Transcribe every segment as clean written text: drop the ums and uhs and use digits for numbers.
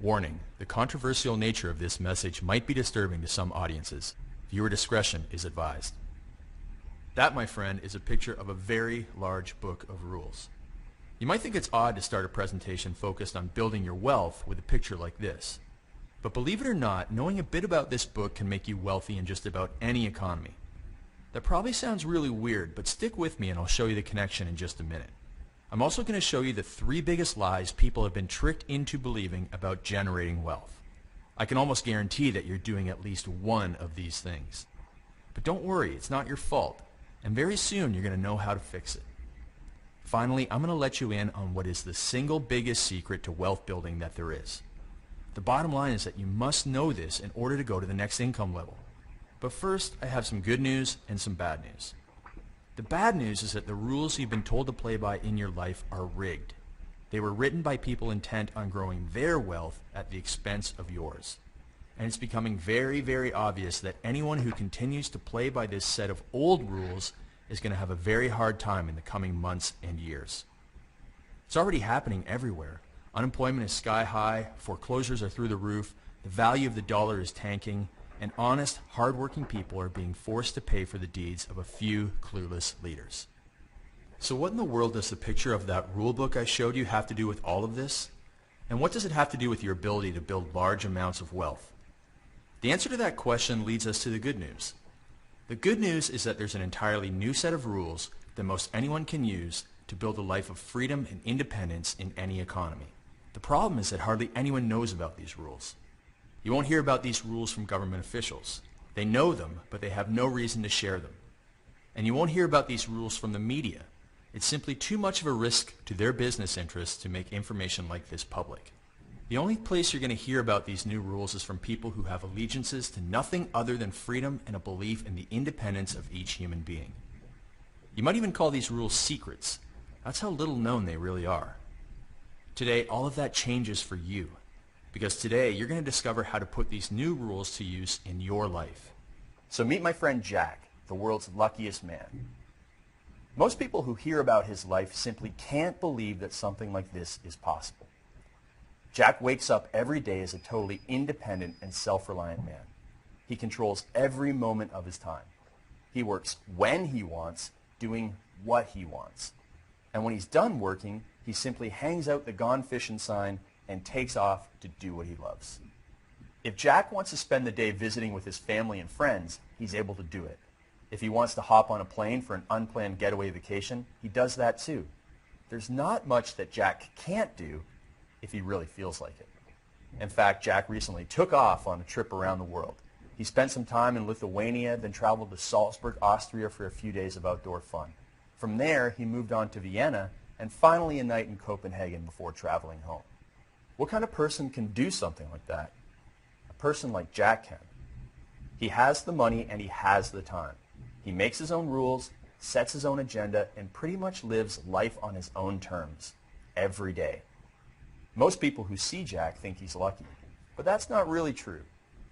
Warning: the controversial nature of this message might be disturbing to some audiences. Viewer discretion is advised. That, my friend, is a picture of a very large book of rules. You might think it's odd to start a presentation focused on building your wealth with a picture like this. But believe it or not, knowing a bit about this book can make you wealthy in just about any economy. That probably sounds really weird, but stick with me and I'll show you the connection in just a minute. I'm also going to show you the 3 biggest lies people have been tricked into believing about generating wealth. I can almost guarantee that you're doing at least one of these things. But don't worry, it's not your fault, and very soon you're going to know how to fix it. Finally, I'm going to let you in on what is the single biggest secret to wealth building that there is. The bottom line is that you must know this in order to go to the next income level. But first, I have some good news and some bad news. The bad news is that the rules you've been told to play by in your life are rigged. They were written by people intent on growing their wealth at the expense of yours. And it's becoming very, very obvious that anyone who continues to play by this set of old rules is going to have a very hard time in the coming months and years. It's already happening everywhere. Unemployment is sky high, foreclosures are through the roof, the value of the dollar is tanking, and honest, hard-working people are being forced to pay for the deeds of a few clueless leaders. So what in the world does the picture of that rule book I showed you have to do with all of this? And what does it have to do with your ability to build large amounts of wealth? The answer to that question leads us to the good news. The good news is that there's an entirely new set of rules that most anyone can use to build a life of freedom and independence in any economy. The problem is that hardly anyone knows about these rules. You won't hear about these rules from government officials. They know them, but they have no reason to share them. And you won't hear about these rules from the media. It's simply too much of a risk to their business interests to make information like this public. The only place you're going to hear about these new rules is from people who have allegiances to nothing other than freedom and a belief in the independence of each human being. You might even call these rules secrets. That's how little known they really are. Today, all of that changes for you, because today you're going to discover how to put these new rules to use in your life. So meet my friend Jack, the world's luckiest man. Most people who hear about his life simply can't believe that something like this is possible. Jack wakes up every day as a totally independent and self-reliant man. He controls every moment of his time. He works when he wants, doing what he wants. And when he's done working, he simply hangs out the gone fishing sign and takes off to do what he loves. If Jack wants to spend the day visiting with his family and friends, he's able to do it. If he wants to hop on a plane for an unplanned getaway vacation, he does that too. There's not much that Jack can't do if he really feels like it. In fact, Jack recently took off on a trip around the world. He spent some time in Lithuania, then traveled to Salzburg, Austria for a few days of outdoor fun. From there, he moved on to Vienna, and finally a night in Copenhagen before traveling home. What kind of person can do something like that? A person like Jack can. He has the money and he has the time. He makes his own rules, sets his own agenda, and pretty much lives life on his own terms, every day. Most people who see Jack think he's lucky, but that's not really true.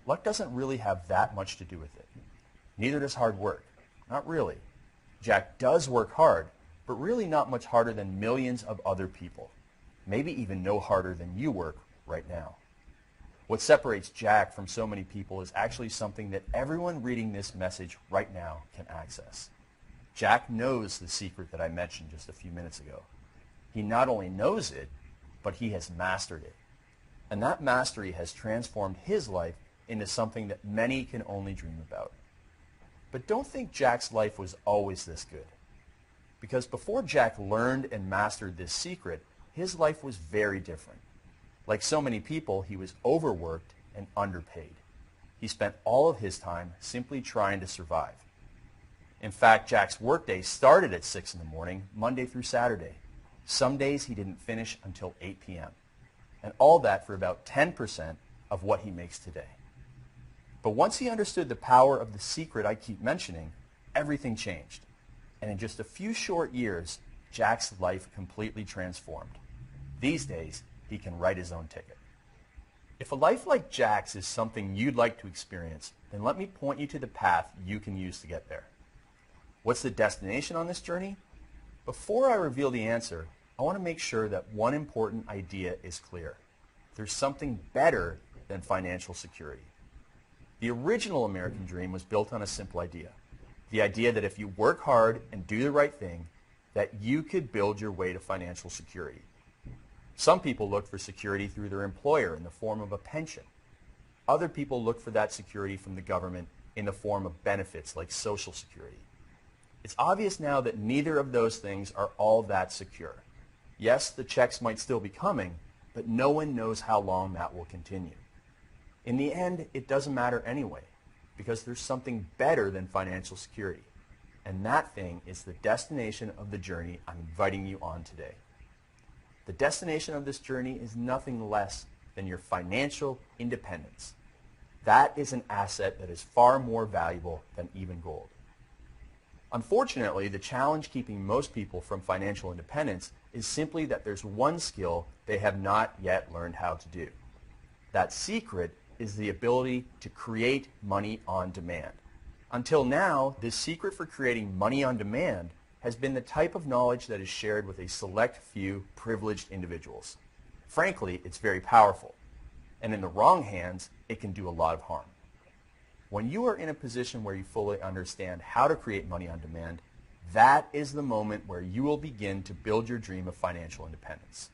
Luck doesn't really have that much to do with it. Neither does hard work. Not really. Jack does work hard, but really not much harder than millions of other people. Maybe even no harder than you work right now. What separates Jack from so many people is actually something that everyone reading this message right now can access. Jack knows the secret that I mentioned just a few minutes ago. He not only knows it, but he has mastered it. And that mastery has transformed his life into something that many can only dream about. But don't think Jack's life was always this good. Because before Jack learned and mastered this secret, his life was very different. Like so many people, he was overworked and underpaid. He spent all of his time simply trying to survive. In fact, Jack's workday started at 6 in the morning, Monday through Saturday. Some days he didn't finish until 8 p.m. And all that for about 10% of what he makes today. But once he understood the power of the secret I keep mentioning, everything changed. And in just a few short years, Jack's life completely transformed. These days, he can write his own ticket. If a life like Jack's is something you'd like to experience, then let me point you to the path you can use to get there. What's the destination on this journey? Before I reveal the answer, I want to make sure that one important idea is clear. There's something better than financial security. The original American dream was built on a simple idea. The idea that if you work hard and do the right thing, that you could build your way to financial security. Some people look for security through their employer in the form of a pension. Other people look for that security from the government in the form of benefits like Social Security. It's obvious now that neither of those things are all that secure. Yes, the checks might still be coming, but no one knows how long that will continue. In the end, it doesn't matter anyway, because there's something better than financial security, and that thing is the destination of the journey I'm inviting you on today. The destination of this journey is nothing less than your financial independence. That is an asset that is far more valuable than even gold. Unfortunately, the challenge keeping most people from financial independence is simply that there's one skill they have not yet learned how to do. That secret is the ability to create money on demand. Until now, this secret for creating money on demand has been the type of knowledge that is shared with a select few privileged individuals. Frankly, it's very powerful, and in the wrong hands, it can do a lot of harm. When you are in a position where you fully understand how to create money on demand, that is the moment where you will begin to build your dream of financial independence.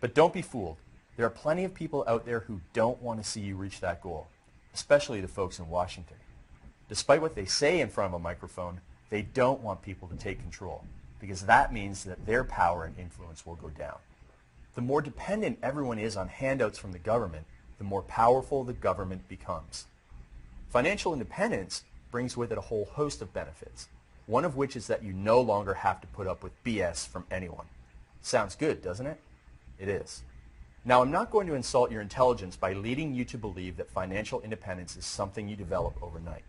But don't be fooled. There are plenty of people out there who don't want to see you reach that goal, especially the folks in Washington. Despite what they say in front of a microphone, they don't want people to take control, because that means that their power and influence will go down. The more dependent everyone is on handouts from the government, the more powerful the government becomes. Financial independence brings with it a whole host of benefits, one of which is that you no longer have to put up with BS from anyone. Sounds good, doesn't it? It is. Now, I'm not going to insult your intelligence by leading you to believe that financial independence is something you develop overnight.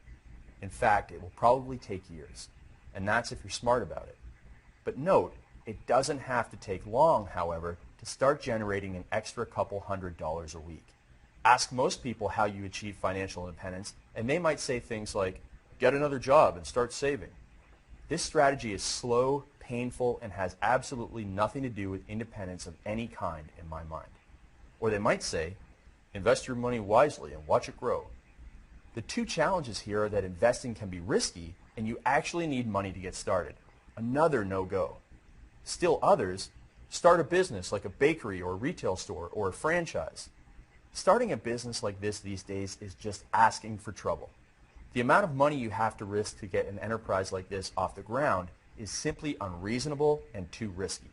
In fact, it will probably take years, and that's if you're smart about it. But note, it doesn't have to take long, however, to start generating an extra couple $100s a week. Ask most people how you achieve financial independence, and they might say things like, get another job and start saving. This strategy is slow, painful, and has absolutely nothing to do with independence of any kind in my mind. Or they might say, invest your money wisely and watch it grow. The two challenges here are that investing can be risky and you actually need money to get started. Another no-go. Still others, start a business like a bakery or a retail store or a franchise. Starting a business like this these days is just asking for trouble. The amount of money you have to risk to get an enterprise like this off the ground is simply unreasonable and too risky.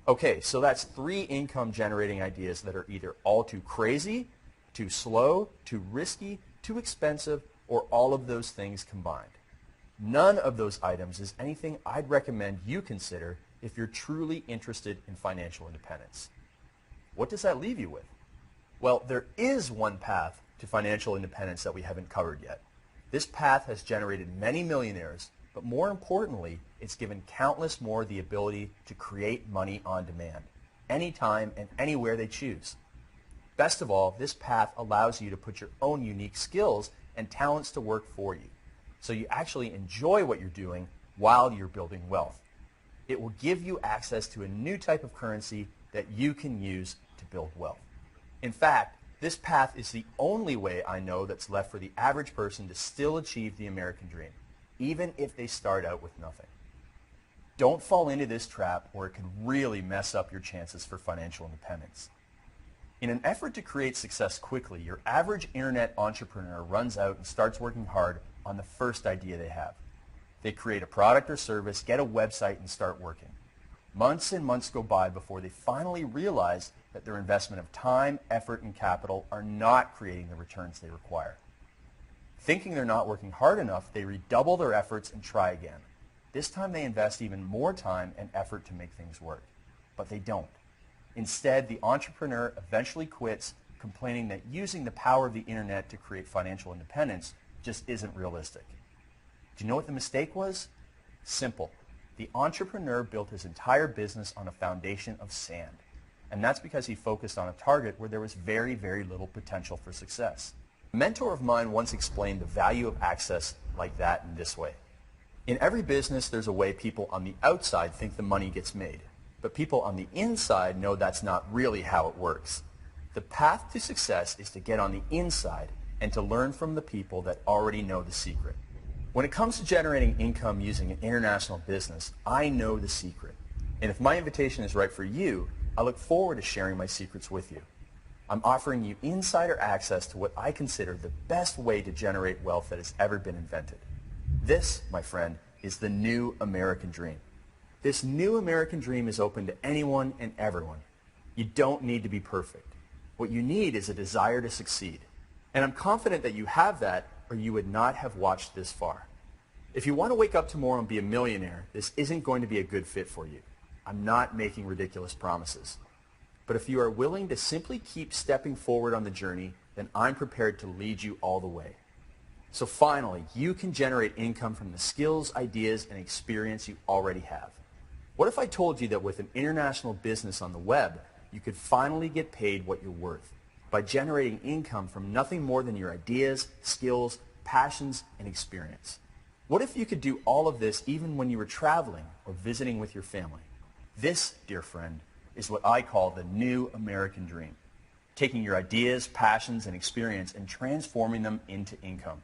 Okay, so that's 3 income-generating ideas that are either all too crazy, too slow, too risky, too expensive, or all of those things combined. None of those items is anything I'd recommend you consider if you're truly interested in financial independence. What does that leave you with? Well, there is one path to financial independence that we haven't covered yet. This path has generated many millionaires, but more importantly, it's given countless more the ability to create money on demand, anytime and anywhere they choose. Best of all, this path allows you to put your own unique skills and talents to work for you, so you actually enjoy what you're doing while you're building wealth. It will give you access to a new type of currency that you can use to build wealth. In fact, this path is the only way I know that's left for the average person to still achieve the American dream, even if they start out with nothing. Don't fall into this trap or it can really mess up your chances for financial independence. In an effort to create success quickly, your average internet entrepreneur runs out and starts working hard on the first idea they have. They create a product or service, get a website, and start working. Months and months go by before they finally realize that their investment of time, effort, and capital are not creating the returns they require. Thinking they're not working hard enough, they redouble their efforts and try again. This time they invest even more time and effort to make things work. But they don't. Instead, the entrepreneur eventually quits, complaining that using the power of the internet to create financial independence just isn't realistic. Do you know what the mistake was? Simple. The entrepreneur built his entire business on a foundation of sand. And that's because he focused on a target where there was very, very little potential for success. A mentor of mine once explained the value of access like that in this way. In every business, there's a way people on the outside think the money gets made, but people on the inside know that's not really how it works. The path to success is to get on the inside and to learn from the people that already know the secret. When it comes to generating income using an international business, I know the secret. And if my invitation is right for you, I look forward to sharing my secrets with you. I'm offering you insider access to what I consider the best way to generate wealth that has ever been invented. This, my friend, is the new American dream. This new American dream is open to anyone and everyone. You don't need to be perfect. What you need is a desire to succeed. And I'm confident that you have that, or you would not have watched this far. If you want to wake up tomorrow and be a millionaire, this isn't going to be a good fit for you. I'm not making ridiculous promises. But if you are willing to simply keep stepping forward on the journey, then I'm prepared to lead you all the way. So finally, you can generate income from the skills, ideas, and experience you already have. What if I told you that with an international business on the web, you could finally get paid what you're worth by generating income from nothing more than your ideas, skills, passions, and experience? What if you could do all of this even when you were traveling or visiting with your family? This, dear friend, is what I call the new American dream. Taking your ideas, passions, and experience and transforming them into income.